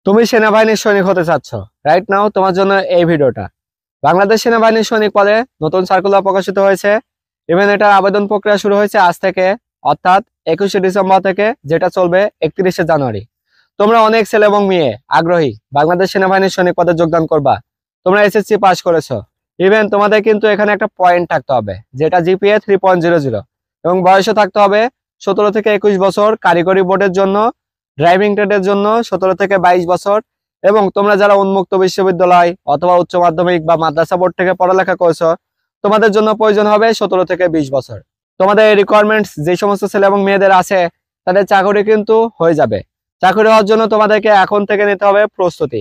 তুমি সেনাবাহিনীর সৈনিক হতে চাচ্ছ, রাইট নাও তোমার জন্য এই ভিডিওটা। বাংলাদেশ সেনাবাহিনীর সৈনিক পদে নতুন সার্কুলার প্রকাশিত হয়েছে। ইভেন এটার আবেদন প্রক্রিয়া শুরু হয়েছে আজ থেকে, অর্থাৎ 21শে ডিসেম্বর থেকে, যেটা চলবে 31শে জানুয়ারি। তোমরা অনেক ছেলে এবং মেয়ে আগ্রহী বাংলাদেশ সেনাবাহিনীর সৈনিক পদে যোগদান করবা। তোমরা এসএসসি পাস করেছো। ইভেন তোমাদের কিন্তু এখানে একটা পয়েন্ট থাকতে হবে, যেটা জিপিএ 3.00, এবং বয়সও থাকতে হবে 17 থেকে 21 বছর। কারিগরি বোর্ডের জন্য, ড্রাইভিং ট্রেডের জন্য 17 থেকে 22 বছর। এবং তোমরা যারা উন্মুক্ত বিশ্ববিদ্যালয় অথবা উচ্চ মাধ্যমিক বা মাদ্রাসা বোর্ড থেকে পড়ালেখা করেছো, তোমাদের জন্য প্রয়োজন হবে 17 থেকে 20 বছর। তোমাদের এই রিকোয়ারমেন্টস যে সমস্ত ছেলে এবং মেয়েদের আছে, তাদের চাকরি কিন্তু হয়ে যাবে। চাকরি হওয়ার জন্য তোমাদেরকে এখন থেকে নিতে হবে প্রস্তুতি।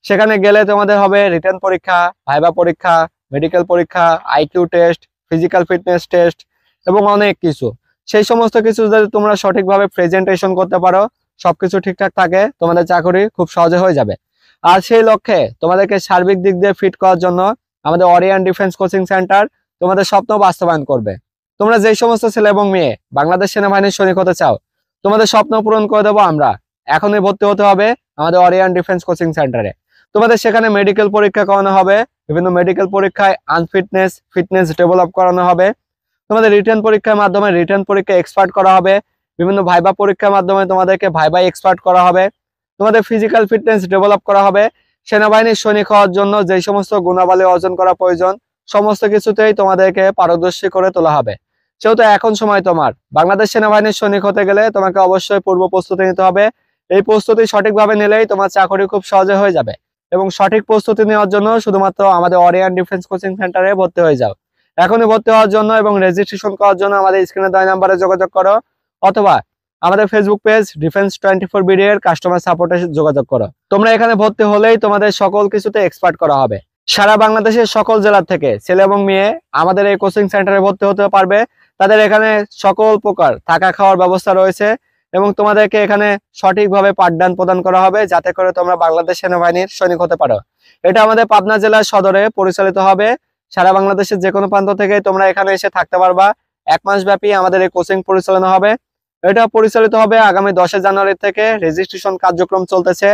সেখানে গেলে তোমাদের হবে রিটেন পরীক্ষা, ভাইবা পরীক্ষা, মেডিকেল পরীক্ষা, IQ test, physical fitness test এবং অনেক কিছু। সেই সমস্ত কিছু যদি তোমরা সঠিকভাবে প্রেজেন্টেশন করতে পারো, সবকিছু ঠিকঠাক থাকে, তোমাদের চাকরি খুব সহজে হয়ে যাবে। আর সেই লক্ষ্যে তোমাদেরকে সার্বিক দিক দিয়ে ফিট করার জন্য আমাদের অরিয়ান ডিফেন্স কোচিং সেন্টার তোমাদের স্বপ্ন বাস্তবায়ন করবে। তোমরা যে সমস্ত ছেলে এবং মেয়ে বাংলাদেশ সেনাবাহিনীর সৈনিক হতে চাও, তোমাদের স্বপ্ন পূরণ করে দেবো আমরা। এখনই ভর্তি হতে হবে আমাদের অরিয়ান ডিফেন্স কোচিং সেন্টারে। তোমাদের সেখানে মেডিকেল পরীক্ষা করানো হবে, বিভিন্ন মেডিকেল পরীক্ষায় আনফিটনেস, ফিটনেস ডেভেলপ করানো হবে। তোমাদের রিটেন পরীক্ষার মাধ্যমে রিটেন পরীক্ষা এক্সপার্ট করা হবে। বিভিন্ন ভাইবা পরীক্ষার মাধ্যমে তোমাদেরকে ভাইবা এক্সপার্ট করা হবে। তোমাদের ফিজিক্যাল ফিটনেস ডেভেলপ করা হবে। সেনাবাহিনীর সৈনিক হওয়ার জন্য যে সমস্ত গুণাবলী অর্জন করা প্রয়োজন, সমস্ত কিছুতেই তোমাদেরকে পারদর্শী করে তোলা হবে। সেহেতু এখন সময় তোমার। বাংলাদেশ সেনাবাহিনীর সৈনিক হতে গেলে তোমাকে অবশ্যই পূর্ব প্রস্তুতি নিতে হবে। এই প্রস্তুতি সঠিকভাবে নিলেই তোমার চাকরি খুব সহজে হয়ে যাবে। এবং সঠিক প্রস্তুতি নেওয়ার জন্য শুধুমাত্র আমাদের অরিয়ান ডিফেন্স কোচিং সেন্টারে ভর্তি হয়ে যাও। এখনই ভর্তি হওয়ার জন্য এবং রেজিস্ট্রেশন করার জন্য আমাদের স্ক্রিনে দেওয়া নাম্বারে যোগাযোগ করো, অথবা আমাদের ফেসবুক পেজ ডিফেন্স 24BD এর কাস্টমার সাপোর্টে যোগাযোগ করো। তোমরা এখানে ভর্তি হলেই তোমাদের সকল কিছুতে এক্সপার্ট করা হবে। সারা বাংলাদেশের সকল জেলা থেকে ছেলে এবং মেয়ে আমাদের এই কোচিং সেন্টারে ভর্তি হতে পারবে। তাদের এখানে সকল প্রকার থাকা খাওয়ার ব্যবস্থা রয়েছে, এবং তোমাদেরকে এখানে সঠিকভাবে পাঠদান প্রদান করা হবে, যাতে করে তোমরা বাংলাদেশ সেনাবাহিনীর সৈনিক হতে পারো। এটা আমাদের পাবনা জেলার সদরে পরিচালিত হবে। সারা বাংলাদেশের যে কোনো প্রান্ত থেকে তোমরা এখানে এসে থাকতে পারবা। 1 মাস ব্যাপী আমাদের এই কোচিং পরিচালনা হবে। এটা পরিচালিত হবে আগামী 10 জানুয়ারি থেকে। রেজিস্ট্রেশন কার্যক্রম চলতেছে।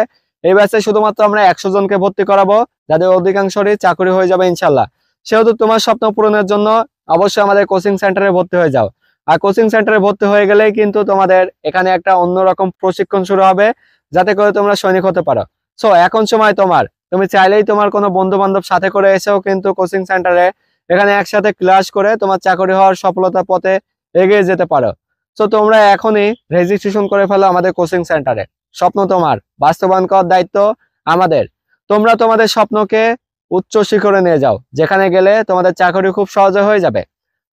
এই ব্যাচে শুধুমাত্র আমরা 100 জনকে ভর্তি করাবো, যাদের অধিকাংশরই চাকরি হয়ে যাবে ইনশাল্লাহ। সেহেতু তোমার স্বপ্ন পূরণের জন্য অবশ্যই আমাদের কোচিং সেন্টারে ভর্তি হয়ে যাও। আর কোচিং সেন্টারে ভর্তি হয়ে গেলেই কিন্তু তোমাদের এখানে একটা অন্যরকম প্রশিক্ষণ শুরু হবে, যাতে করে তোমরা সৈনিক হতে পারো। সো এখন সময় তোমার। তুমি চাইলেই তোমার কোনো বন্ধু বান্ধব সাথে করে এসেও কিন্তু কোচিং সেন্টারে এখানে একসাথে ক্লাস করে তোমার চাকরি হওয়ার সফলতার পথে এগিয়ে যেতে পারো। তো তোমরা এখনই রেজিস্ট্রেশন করে ফেলো আমাদের কোচিং সেন্টারে। স্বপ্ন তোমার, বাস্তবায়ন করার দায়িত্ব আমাদের। তোমরা তোমাদের স্বপ্নকে উচ্চ শিখরে নিয়ে যাও, যেখানে গেলে তোমাদের চাকরি খুব সহজে হয়ে যাবে।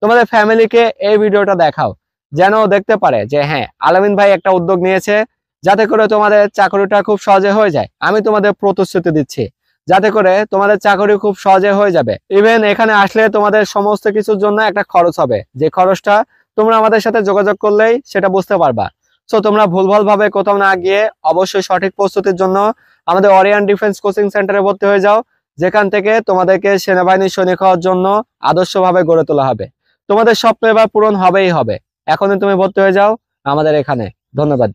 তোমাদের ফ্যামিলিকে এই ভিডিওটা দেখাও, যেন দেখতে পারে যে হ্যাঁ, আলামিন ভাই একটা উদ্যোগ নিয়েছে, যাতে করে তোমাদের চাকরিটা খুব সহজে হয়ে যায়। আমি তোমাদের প্রতিশ্রুতি দিচ্ছি, যাতে করে তোমাদের চাকরি খুব সহজে হয়ে যাবে। ইভেন এখানে আসলে তোমাদের সমস্ত কিছুর জন্য একটা খরচ হবে, যে খরচটা তোমরা আমাদের সাথে যোগাযোগ করলেই সেটা বুঝতে পারবা। সো তোমরা ভুলভাল ভাবে কোথাও না গিয়ে অবশ্যই সঠিক প্রস্তুতির জন্য আমাদের অরিয়ান ডিফেন্স কোচিং সেন্টারে ভর্তি হয়ে যাও, যেখান থেকে তোমাদেরকে সেনাবাহিনীর সৈনিক হওয়ার জন্য আদর্শভাবে গড়ে তোলা হবে। তোমাদের স্বপ্ন এবার পূরণ হবেই হবে। এখনই তুমি ভর্তি হয়ে যাও আমাদের এখানে। ধন্যবাদ।